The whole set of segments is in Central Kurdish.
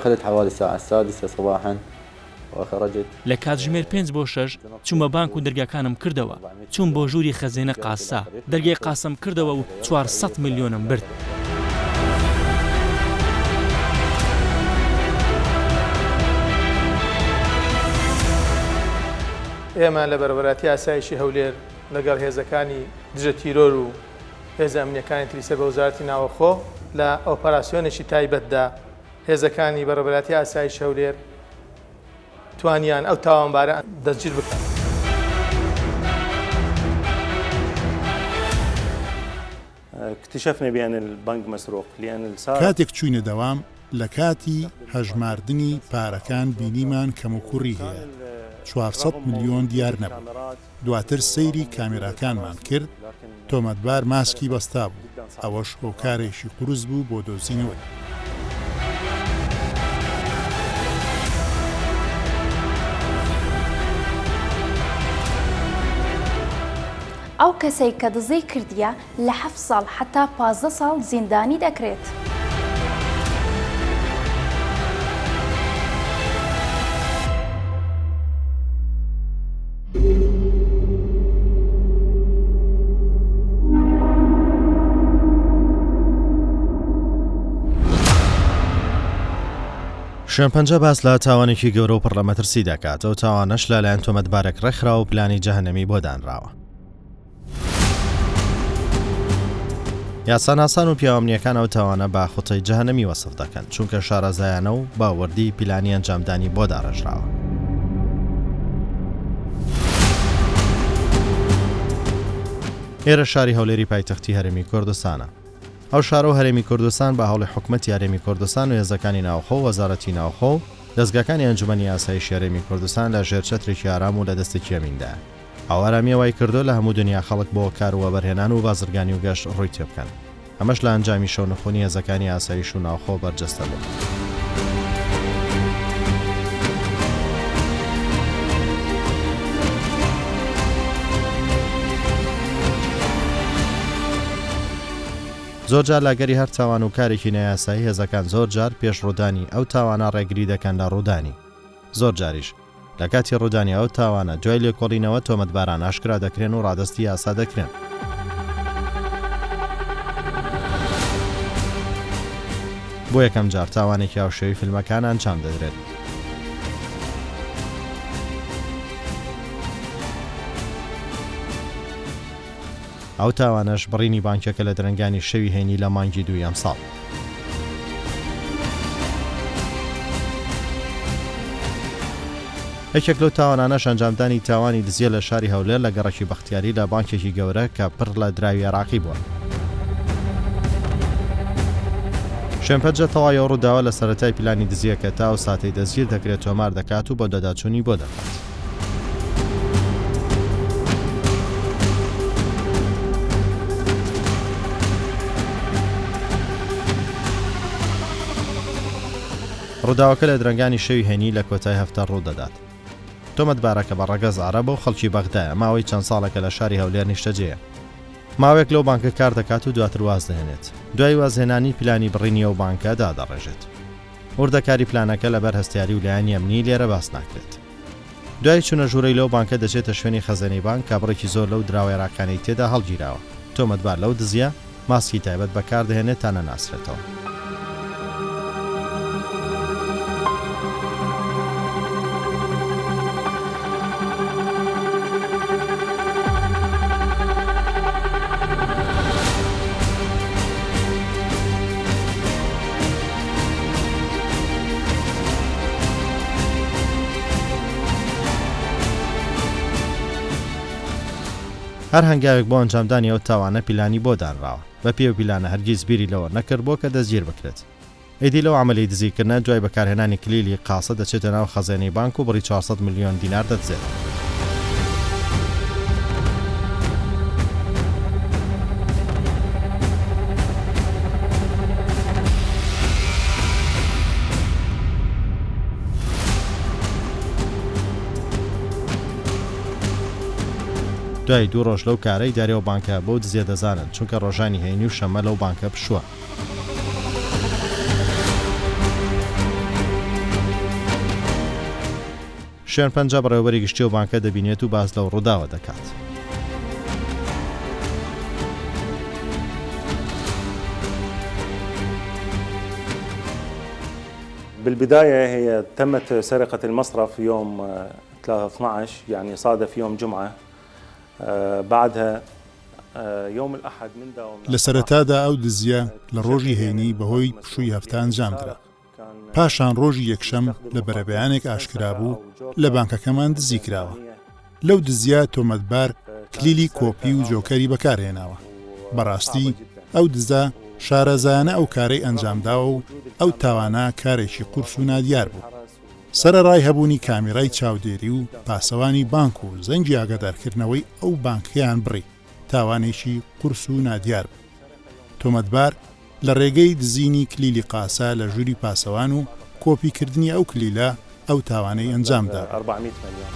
دخلت حوالي الساعة 6 صباحا وخرجت. لە کاتژمێر 5 بۆ 6 چوومە بانک و دەرگاکانم کردەوە، چوون بۆ ژووری خەزینە قاسا، دەرگای قاسم کردەوە و 400 میلیۆنم برد. ئێمە لە بەرەبەراتی ئاسایشی هەولێر لەگەڵ هێزەکانی دژە تیرۆر و هێزە ئەمنیەکانی تریسە بە وزارەتی ناوەخۆ لە ئۆپەراسیۆنێکی تایبەتدا هێزەکانی بەرەبەراتی ئاسایش هەولێر توانیان ئەو تاوانبارە دەستگیر بکەن. اكتشفنا بأن البنك مسروق لأن کاتێک چوینە دەوام لە کاتی هەژماردنی پارەکان بینیمان کەموکوڕی هەیە 400 میلیۆن دیار نەبوو. دواتر سەیری کامێراکانمان کرد، تۆمەتبار ماسکی بەستا بوو، ئەوەش هۆکارێکی قورس بوو بۆ دۆزینەوەی. ئەو کەسەی کە دزەی کردیە لە 7 ساڵ حتا 15 ساڵ زیندانی دەکرێت. شێنپەنجە باس لە تاوانێکی گەورە و پڕ لە مەترسی دەکات. ئەو تاوانەش لەلایەن تۆمەتبارێک ڕێکخراوە و پلانی جەهەنەمی بۆ دانراوە. یاساناسان و پیاوەمنیەکان ئەو تاوانە با خوتەی جەهەنەمی وەسف دەکەن، چونکە شارەزایانە و باوەردی پیلانی ئەنجامدانی بۆ داڕێژراوە. ئێرە شاری هەولێری پایتەختی هەرێمی کوردستانە. ئەو شارە و هەرێمی کوردستان بە هەوڵی حکومەتی هەرێمی کوردستان و هێزەکانی ناوخۆ و وەزارەتی ناوخۆ و دەستگاکانی ئەنجومەنی ئاسایشی هەرێمی کوردستان لە ژێر چەترێکی ئارام و لە دەستێکی ئەمیندا. ئەو ئارامیە وای کردو لە هەموو دنیا خەڵک بۆ کار و وەبەرهێنان و بازرگانی و گەشت ڕووی تێ بکەن. ئەمەش لە ئەنجامی شەونەخوونی هێزەکانی ئاسایش و ناوخۆ بەرجەستە بوو. زۆرجار لاگەری هەر تاوان و کارێکی نایاسایی هێزەکان زۆرجار پێش ڕوودانی ئەو تاوانە ڕێگری دەکەن لە ڕوودانی. زۆر جاریش لە کاتی ڕوودانی ئەو تاوانە دوای لێکۆڵینەوە تۆمەتباران ئاشکرا دەکرێن و ڕادستی یاسا دەکرێن. بۆ یەکەم جار تاوانێکی هاوشێوی فیلمەکان ئەنجام دەدرێت. ئەو تاوانەش بڕینی بانکەکە لە درەنگانی شەوی هێنی لە مانگی 2 ساڵ. یەکێک لەو تاوانانەش ئەنجامدانی تاوانی دزیە لە شاری هەولێر لە گەڕەکی بەختیاری لە بانکێکی گەورە کە پڕ لە دراوی عێراقی بووە. شێنپەنجە تەواوی ڕووداوە لە سەرەتای پیلانی دزیەکە تا و ساتەی دەستگیر دەکرێت تۆمار دەکات و بۆ دەداچوونی بۆ دەکات. ڕووداوەکە لە درەنگانی شەوی هێنی لە کۆتای هەفتە ڕوودەدات. تۆمەتبارەکە بە ڕەگەز عەرەبە و خەڵکی بەغدایە، ماوەی چەند ساڵێکە لە شاری هەولێر نیشتەجێیە. ماوەیەک لەو بانکە کار دەکات و دواتر واز دەهێنێت. دوای وازهێنانی پلانی بڕینی ئەو بانکە دادەڕێژێت. وردەکاری پلانەکە لەبەر هەستیاری و لایەنی ئەمنی لێرە باس ناکرێت. دوای چوونە ژوورەی لەو بانکە دەچێتە شوێنی خەزانەی بانک کە بڕێکی زۆر لەو دراوە عێراقیانەی تێدا هەڵگیراوە. تۆمەتبار لەو دزیە ماسکی تایبەت بەکار دەهێنێت تا نەناسرێتەوە. هەر هەنگاوێک بۆ ئەنجامدانی ئەو تاوانە پیلانی بۆ دانراوە. بە پێو پیلانە هەرگیز بیری لەوە نەکرد بۆ کە دەستگیر بکرێت. ئیدی لەو عملی دزیکردنە دوای بەکارهێنانی کلیلی قاسە دەچێتە ناو خەزانەی بانک و بڕی 400 میلیۆن دینار دەدزێت. دوای 2 ڕۆژ لەو کارەی دارێەوە بانکە بۆ دزیە دەزانن، چونکە ڕۆژانی هەینی و شەمە لەو بانکە پشووە. شوێن پەنجا بەڕێوەبەری گشتی و بانکە دەبینێت و باس لەو ڕووداوە دەکات. بالبداية هي تمت سرقة المصرف يوم 3/12 يعني صادف يوم جمعة بعدها يوم الأحد من داومنا لە سەرەتادا ئەو دزیە لە ڕۆژی هەینی بەهۆی پشووی هەفتە ئەنجامدرا. پاشان ڕۆژی یەکشەم لە بەرەبەیانێک ئاشکرا بوو لە بانکەکەمان دزی کراوە. لەو دزیە تۆمەتبار کلیلی کۆپی و جۆکەری بەکارهێناوە. بەڕاستی ئەو دزە شارەزایانە ئەو کارەی ئەنجامداوە و ئەو تاوانە کارێکی قورس و نادیار بوو. سەرەڕای هەبوونی کامیرای چاودێری و پاسەوانی بانک و زەنگی ئاگادارکردنەوەی ئەو بانکیان بڕی تاوانێکی قورس و نادیار بوو. تۆمەتبار لە ڕێگەی دزینی کلیلی قاسە لە ژووری پاسەوان و کۆپیکردنی ئەو کلیلە ئەو تاوانەی ئەنجامدا. 400 مليون.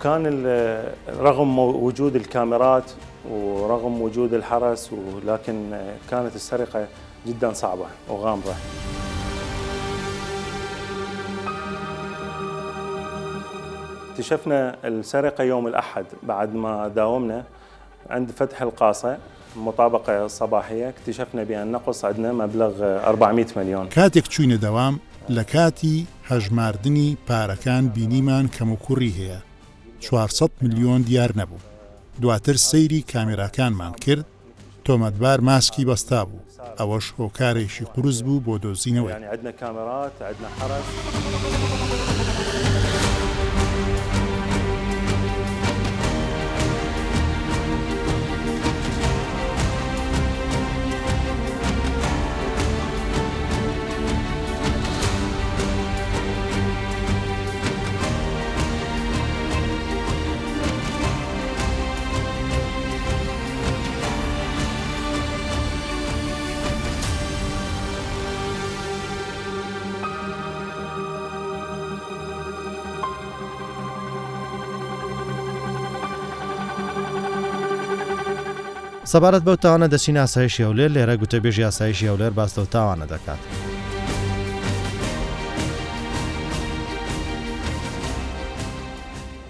وكان رغم وجود الكاميرات ورغم وجود الحرس ولكن كانت السرقة جدا صعبة وغامضة. اكتشفنا السرقة يوم الأحد بعد ما داومنا عند فتح القاصة مطابقة صباحية اكتشفنا بأن نقص عندنا مبلغ 400 مليون. کاتێک چوینە دەوام لە کاتی هەژماردنی پارەکان بینیمان کەموکوڕی هەیە 400 ملیۆن دیار نەبوو. دواتر سەیری کامێراکانمان کرد تۆمەتبار ماسکی بەستا بوو. ئەوەش هۆکارێکی قورس بوو بۆ دۆزینەوەی. يعني عندنا كاميرات عندنا حرس. سەبارەت بەو تاوانە دەچین ئاسایشی هەولێر لێرە گوتەبێژی ئاسایشی هەولێر باس لەو تاوانە دەکات.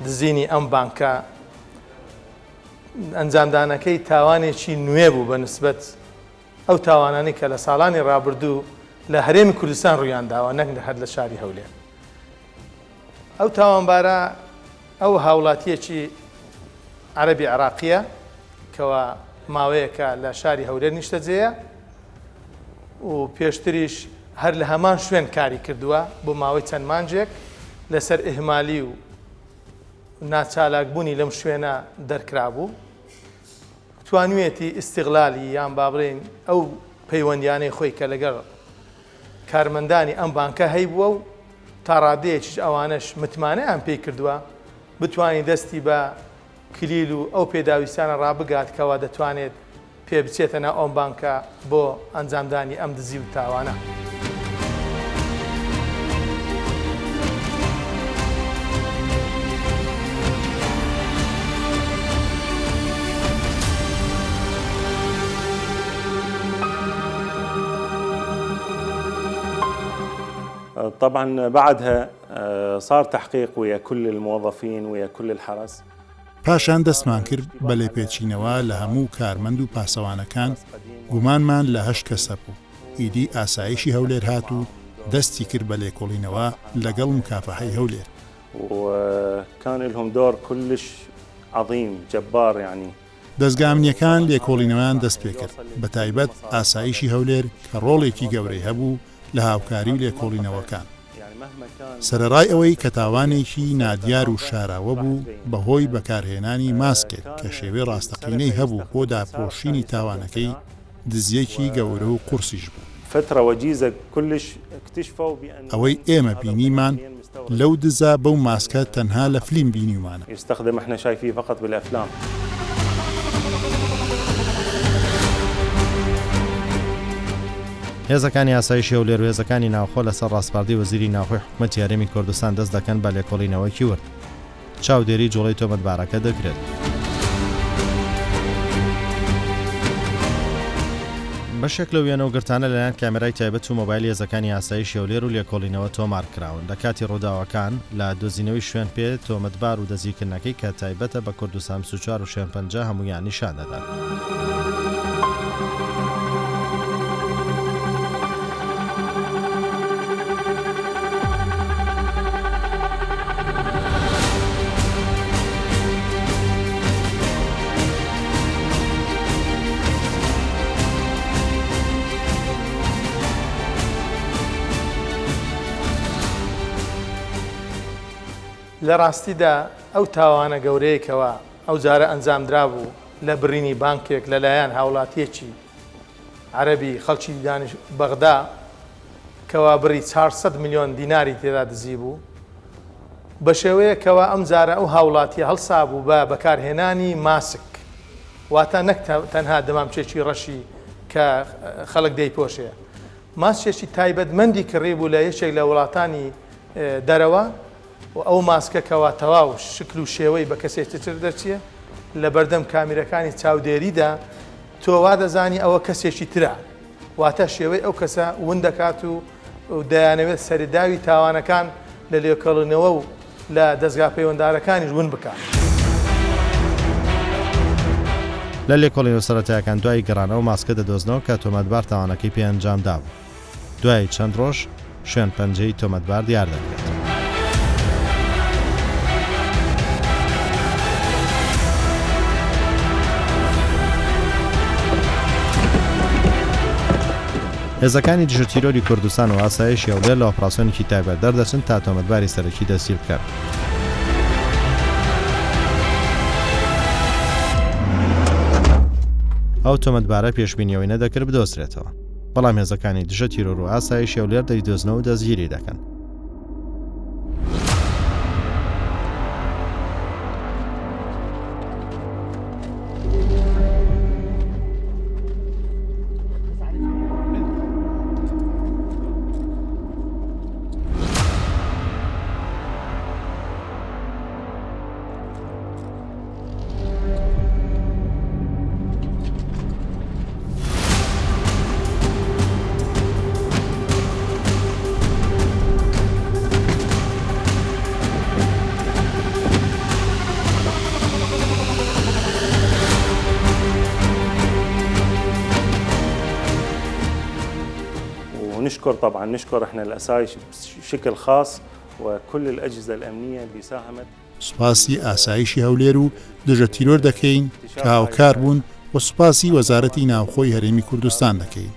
دزینی ئەم بانکە ئەنجامدانەکەی تاوانێکی نوێ بوو بە نسبەت ئەو تاوانانی کە لە ساڵانی ڕابردوو لە هەرێمی کوردستان ڕوویانداوە نەک هەر لە شاری هەولێر. ئەو تاوانبارە ئەو هاوڵاتیەکی عەرەبی عێراقیە کەوا ماوەیەکە لە شاری هەولێر نیشتەجێیە و پێشتریش هەر لە هەمان شوێن کاری کردووە بۆ ماوەی چەند مانجێک لەسەر ئیهمالی و ناچالاکبوونی لەم شوێنە دەرکرا بوو. توانوێتی ئیستیغلالی یان بابڕین ئەو پەیوەندیانەی خۆی کە لەگەڵ کارمەندانی ئەم بانکە هەیبووە و تا ڕادەیەکیش ئەوانش متمانەیان پێی کردووە بتوانی دەستی بە کلیل و ئەو پێداویستانە ڕابگات کەوا دەتوانێت پێ بچێتە ناو ئەم بانکە بۆ ئەنجامدانی ئەم دزی و تاوانە. طبعا بعدها صار تحقيق ويا كل الموظفين ويا كل الحرس. پاشان دەستمان کرد بە لێپێچینەوە لە هەموو کارمەند و پاسەوانەکان گومانمان لە 8 کەسە بوو. ئیدی ئاسایشی هەولێر هات و دەستی کرد بە لێکۆڵینەوە لەگەڵ مکافحەی هەولێر. وكان لهم دور كلش عظيم جبار يعني. دەستگامنیەکان لێکۆڵینەوەیان دەست پێ کرد بە تایبەت ئاسایشی هەولێر کە ڕۆڵێکی گەورەی هەبوو لە هاوکاری و لێکۆڵینەوەکان. سەرەڕای ئەوەی کە تاوانێکی نادیار و شاراوە بوو بەهۆی بەکارهێنانی ماسکێک کە شێوەی ڕاستەقینەی هەبوو بۆ داپۆشینی تاوانەکەی دزیەکی گەورە و قورسیش بوو. فترة وجيزة كلش اكتشفوا بأن ئەوەی ئێمە بینیمان لەو دزا بەو ماسکە تەنها لە فلیم بینیمانە. يستخدم احنا شايفيه فقط بالافلام. هێزەکانی ئاسایشی و لێروێزەکانی ناوخۆ لەسەر ڕاستپاردەی وەزیری ناوخۆی حکومەتی یاریمی کوردستان دەست دەکەن بە لێکۆڵینەوەکی ورد. چاودێری جوڵەی تۆمەتبارەکە دەکرێت. بەشێک لە وێنە و گرتانە لەلایەن کامێرای تایبەت و مۆبایل هێزەکانی ئاسایشی و لێر و لێکۆڵینەوە تۆمار کراون لە کاتی ڕووداوەکان لە دۆزینەوەی شوێن پێ تۆمەتبار و دەزیکردنەکەی کە تایبەتە بە کوردستان 24 و شوێن 50 هەمویان نیشان دەدات. لە ڕاستیدا ئەو تاوانە گەورەیەکەوە ئەو جارە ئەنجامدرا بوو لە برینی بانکێک لەلایەن هاوڵاتیەکی عەرەبی خەڵکی دانیش بەغدا کەوا بڕی 400 میلیۆن دیناری تێدا دزی بوو بە شێوەیەکەوە ئەم جارە ئەو هاوڵاتیە هەڵسا بوو بە بەکارهێنانی ماسک واتە نەک تەنها دەمامچێکی ڕەشی کە خەڵک دەیپۆشەیە ماسکێکی تایبەتمەندی کڕی بوو لە یەکێک لە وڵاتانی دەرەوە و ئەو ماسکەکەەوە تەواو شکل و شێوەی بە کەسێکی تر دەچیە لە بەردەم کامیرەکانی چاودێریدا تۆوا دەزانی ئەوە کەسێکی ترە واتە شێوەی ئەو کەسە ون دەکات و دەیانەوێت سەرداوی تاوانەکان لە لێکۆڵینەوە و لە دەستگا پەیوەنددارەکانیش ون بکات. لە لێکۆڵینەوە سەرەتاییەکان دوای گەڕانەوە ماسکە دەدۆزنەوە کە تۆمەتبار تاوانەکەی پێ ئەنجامدا بوو. دوای چەند ڕۆژ شوێن پەنجەی تۆمەتبار دیار دەکرێت. هێزەکانی دژە تیرۆری کوردستان و ئاسایشی هەولێر لە ئۆپراسیۆنێکی تایبەت دەردەچن تا تۆمەتباری سەرەکی دەستگیر بکەن. ئەو تۆمەتبارە پێشبینیەوەی نەدەکرد بدۆزرێتەوە، بەڵام هێزەکانی دژە تیرۆر و ئاسایشی هەولێر دەیدۆزنەوە و دەستگیری دەکەن. ونشكر طبعا نشكر احنا الاسايش بشكل خاص وكل الاجهزه الامنيه اللي ساهمت. سوپاسی ئاسایشی هەولێر و دژە تیرۆر دەکەین کە هاوکار بوون و سوپاسی وەزارەتی ناوخۆی هەرێمی کوردستان دەکەین.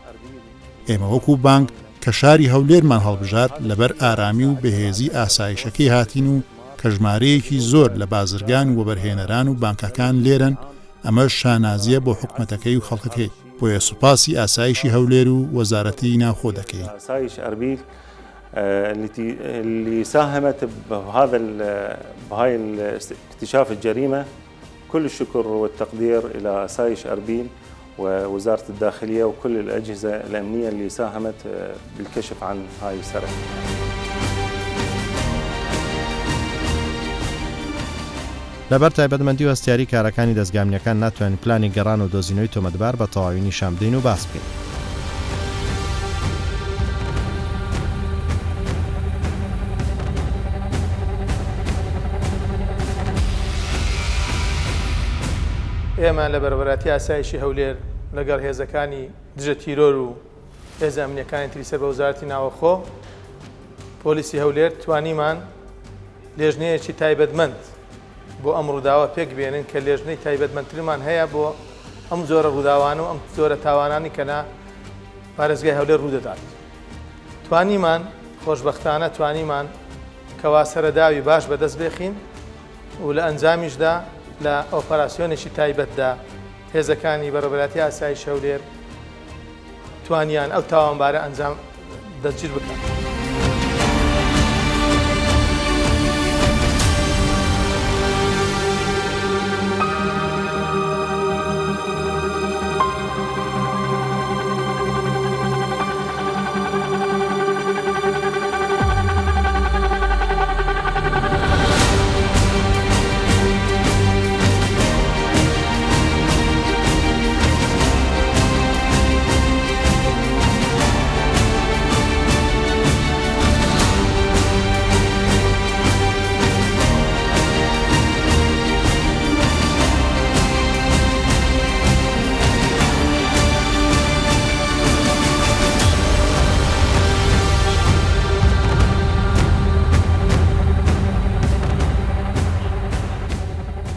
ئێمە وەکو بانک کە شاری هەولێرمان هەڵبژار لەبەر ئارامی و بەهێزی ئاسایشەکەی هاتین و کە ژمارەیەکی زۆر لە بازرگان و وەبەرهێنەران و بانکەکان لێرن ئەمە شانازیە بۆ حکومەتەکەی و خەڵکەکەی. بۆیە سوپاسی ئاسایشی هەولێر و وەزارەتی ناوخۆ دەکەین. آسایش أربيل اللي ساهمت بهاي اكتشاف الجريمة كل الشكر والتقدير إلى آسايش أربيل ووزارة الداخلية وكل الأجهزة الأمنية اللي ساهمت بالكشف عن هاي السرقة. لەبەر تایبەتمەندی و هەستیاری کارەکانی دەستگامنیەکان ناتوانین پلانی گەڕان و دۆزینەوەی تۆمەتبار بە تەواوی نیشان بدەین و باس بکەین. ئێمە لە بەرەبەراتی ئاسایشی هەولێر لەگەڵ هێزەکانی دژە تیرۆر و هێز ئەمنیەکانی تری سەر بە وەزارەتی ناوەخۆ پۆلیسی هەولێر توانیمان لێژنەیەکی تایبەتمەند بۆ ئەم ڕووداوە پێک بێنن کە لێژنەی تایبەتمەندترمان هەیە بۆ ئەم زۆرە ڕووداوانە و ئەم زۆرە تاوانانی کەنا پارێزگای هەولێر ڕوودەدات. توانیمان خۆشبەختانە توانیمان کەوا سەرەداوی باش بەدەست بێخین و لە ئەنجامیشدا لە ئۆپەراسیۆنێکی تایبەتدا هێزەکانی بەڕێوەبەراتی ئاسایش هەولێر توانیان ئەو تاوانبارە ئەنجام دەستگیر بکەن.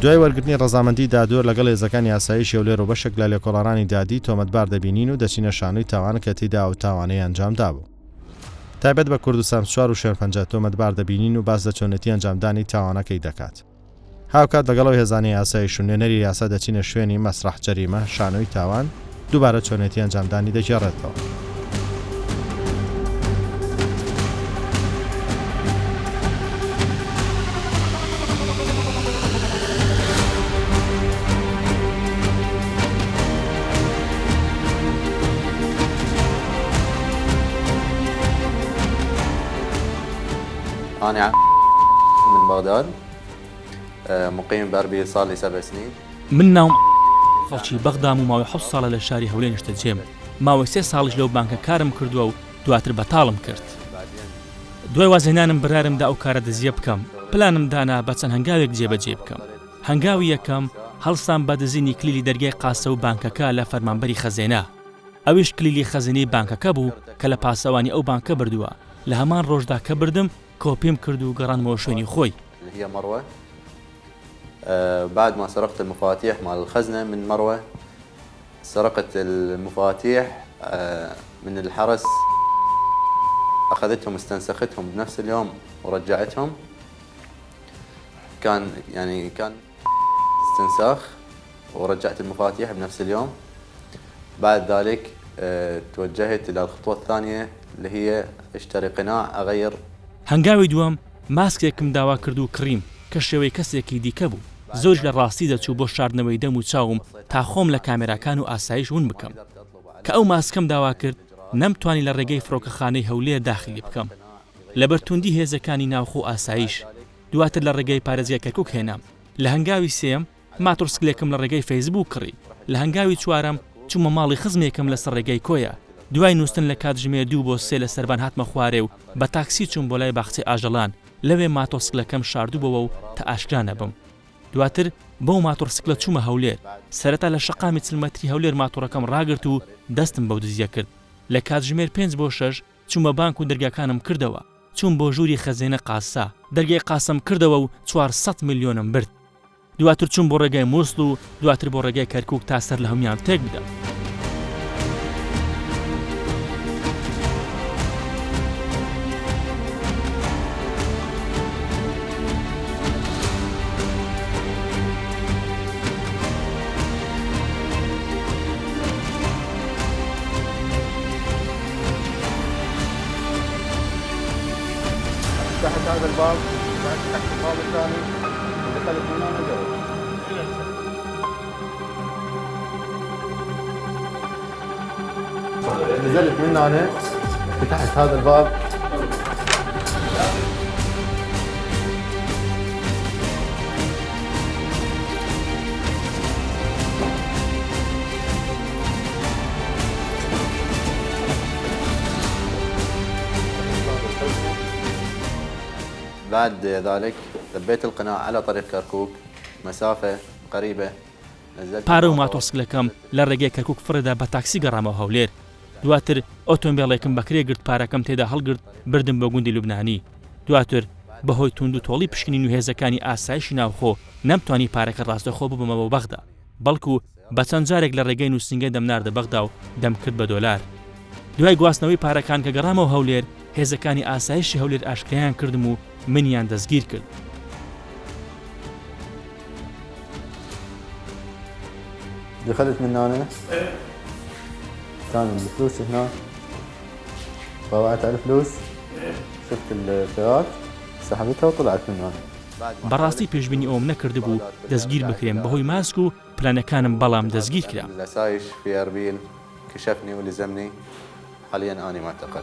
دوای وەرگرتنی ڕەزامەندی دادوەر لەگەڵ هێزەکانی ئاسایشی هەولێر و بەشێک لە لێکۆڵەرانی دادی تۆمەتبار دەبینین و دەچینە شانۆی تاوان کە تێیدا ئەو تاوانەی ئەنجامدا بوو. تایبەت بە کوردستان سوار و شێرپەنجە تۆمەتبار دەبینین و باس لە چۆنێتی ئەنجامدانی تاوانەکەی دەکات. هاوکات لەگەڵەوە هێزانی ئاسایش و نوێنەری یاسا دەچینە شوێنی مەسرح جەریمە شانۆی تاوان دووبارە چۆنێتی ئەنجامدانی دەگێڕێتەوە. أنا من بغداد مقيم بأربيل صار لي 7 سنين. من ناوم خەڵکی بەغدام و ماوەی 7 ساڵە لە شاری هەولێر نیشتەجێم. ماوەی 3 ساڵیش لەو بانکە کارم کردووە و دواتر بەتاڵم کرد. دوای وازهێنانم بەرارمدا ئەو کارە دەزیە بکەم. پلانم دانا بە چەند هەنگاوێک جێبەجێ بکەم. هەنگاوی یەکەم هەڵسام بە دزینی کلیلی دەرگای قاسە و بانکەکە لە فەرمانبەری خەزێنە. ئەویش کلیلی خەزینەی بانکەکە بوو کە لە پاسەوانی ئەو بانکە بردووە. لە هەمان ڕۆژدا کە بردم کۆپیم کرد و گەڕانمەوە شوێنی خۆی. هي مروة. بعد ما سرقت المفاتيح مال الخزنة من مروة سرقت المفاتيح من الحرس، أخذتهم استنسختهم بنفس اليوم ورجعتهم. كان استنساخ ورجعت المفاتيح بنفس اليوم. بعد ذلك توجهت إلى الخطوة الثانية اللي هي اشتري قناع أغير. هەنگاوی دووەم ماسکێکم داوا کرد و کڕیم کە شێوەی کەسێکی دیکە بوو. زۆر لە ڕاستی دەچوو بۆ شاردنەوەی دەم و چاوم تا خۆم لە کامێراکان و ئاسایش ون بکەم. کە ئەو ماسکەم داوا کرد نەمتوانی لە ڕێگەی فڕۆکەخانەی هەولێر داخلی بکەم. لەبەر توندی هێزەکانی ناوخۆ ئاسایش دواتر لە ڕێگەی پارێزگای کەرکووک هێنام. لە هەنگاوی سێم ماتۆرسکلێکم لە ڕێگەی فەیسبووک کڕی. لە هەنگاوی چوارەم چوومە ماڵی خزمێکم لەسەر ڕێگەی کۆیە. دوای نووسن لە کاتژمێر 2 بۆ 3 لە سەربان هاتمە خوارێ و بە تاکسی چوون بۆ لای باخچەی ئاژەڵان. لەوێ ماتۆسکلەکەم شاردووبەوە و تا ئاشکرا نەبم. دواتر بەو ماتۆرسکلە چوومە هەولێر. سەرەتا لە شەقامی چلمەتری هەولێر ماتۆڕەکەم ڕاگرت و دەستم بەو دزیە کرد. لە کاتژمێر 5 بۆ 6 چوومە بانک و دەرگاکانم کردەوە. چوون بۆ ژووری خەزینە قاسا. دەرگای قاسم کردەوە و 400 میلیۆنم برد. دواتر چوون بۆ ڕێگای مووسڵ و دواتر بۆ ڕێگای کەرکووک تا سەر لە هەمویان تێک بدەم. تحت هذا الباب بعد تحت الباب الثاني دخلت من هنا جوا. نزلت من هنا فتحت هذا الباب. بعد ذلك ثبيت القناع على طريق كركوك مسافة قريبة. پارە و ماتۆسکلەکەم لە ڕێگەی کەرکووک فڕێدا بە تاکسی گەڕامەوە هەولێر. دواتر ئۆتۆمبیلێکم بەکرێ گرت پارەکەم تێدا هەڵگرت بردم بە گوندی لوبنانی. دواتر بەهۆی توند و تۆڵی پشکنین و هێزەکانی ئاسایشی ناوخۆ نەمتوانی پارەکە ڕاستەخۆ ببمەوە بەغدا. بەڵکو بە چەند جارێک لە ڕێگەی نووسنگە دەمناردە بەغدا و دەمکرد بە دۆلار. دوای گواستنەوەی پارەکان کە گەڕامەوە هەولێر هێزەکانی ئاسایشی هەولێر ئاشکرایان کردم و منیان دەستگیر کرد. دخلت من هنا كان الفلوس هنا، طلعت على الفلوس، شفت الفئات سحبتها وطلعت من هنا. بەڕاستی پێشبینی ئەوم نەکرد بوو دەستگیر بکرێن بەهۆی ماسک و پلانەکانم بەڵام دەستگیر کرا. الأسايش في أربيل كشفني ولزمني، حاليا أنا معتقل.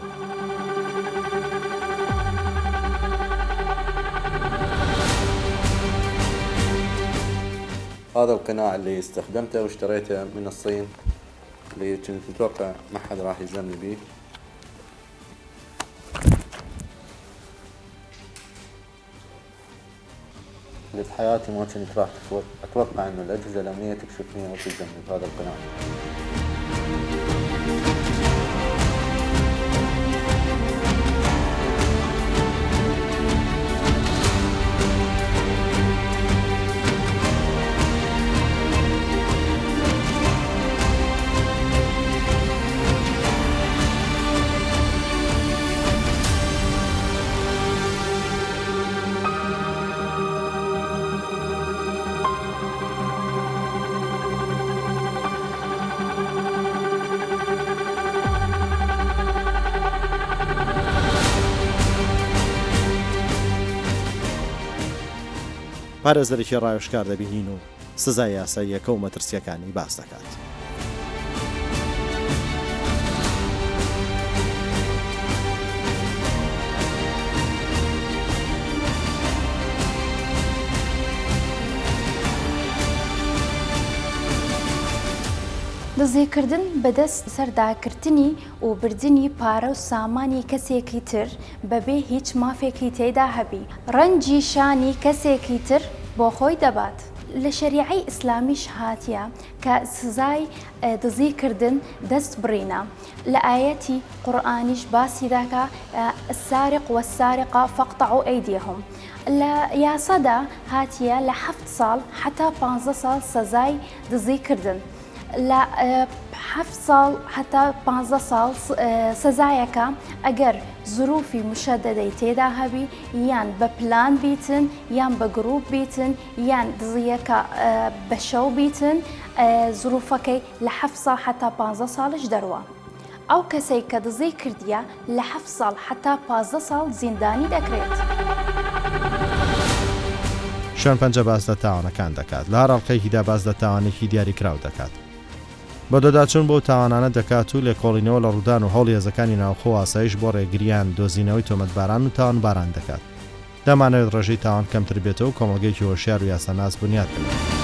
هذا القناع اللي استخدمته واشتريته من الصين اللي كنت متوقع ما حد راح يلزمني به. اللي في حياتي ما كنت راح أتوقع إنه الأجهزة الأمنية تكشفني أو تلزمني بهذا القناع. پارێزەرێکی ڕایشکار دەبینین و سزای یاساییەکە و مەترسیەکانی باس دەکات. دزیکردن بەدەست سەرداکردنی و بردننی پارە و سامانی کەسێکی تر بەبێ هیچ مافێکی تێدا هەبی، ڕەنجی شانی کەسێکی تر بۆ خۆی دەبات. لە شەریعەی ئیسلامیش هاتیە کە سزای دزیکردن دەست بڕینە. لە ئاەتی قورئانیش باسی داکە السارق والسارقة فاقطعوا أيديهم. لە یاسادا هاتیە لە 7 ساڵ حتا 15 ساڵ سزای دزیکردن. لە 7 ساڵ حتا 15 ساڵ سزایەکە ئەگەر زروفی مشەدەدەی تێدا هەبی، یان بە پلان بیتن، یان بە گروپ بیتن، یان دزیەکە بە شەو بیتن، زروفەکەی لە 7 ساڵ حتا 15 ساڵش دەروە. ئەو کەسەی کە دزی کردیە لە 7 ساڵ حتا 15 ساڵ زیندانی دەکرێت. شوێن پەنجە باز لە تاوانەکان دەکات، لە هەر ئەڵقەیەکیدا باز لە تاوانێکی دیاریکراو دەکات. بە دۆداچوون بۆ تاوانانە دەکات و لێکۆڵینەوە لە ڕوودان و هەوڵ هێزەکانی ناوخۆ ئاسایش بۆ ڕێگریان دۆزینەوەی تۆمەتباران و تاوانباران دەکات. دەمانەوێت ڕێژەی تاوان کەمتر بێتەوە و کۆمەڵگەیەکی هۆشیار و یاساناس بنیاد بنێت.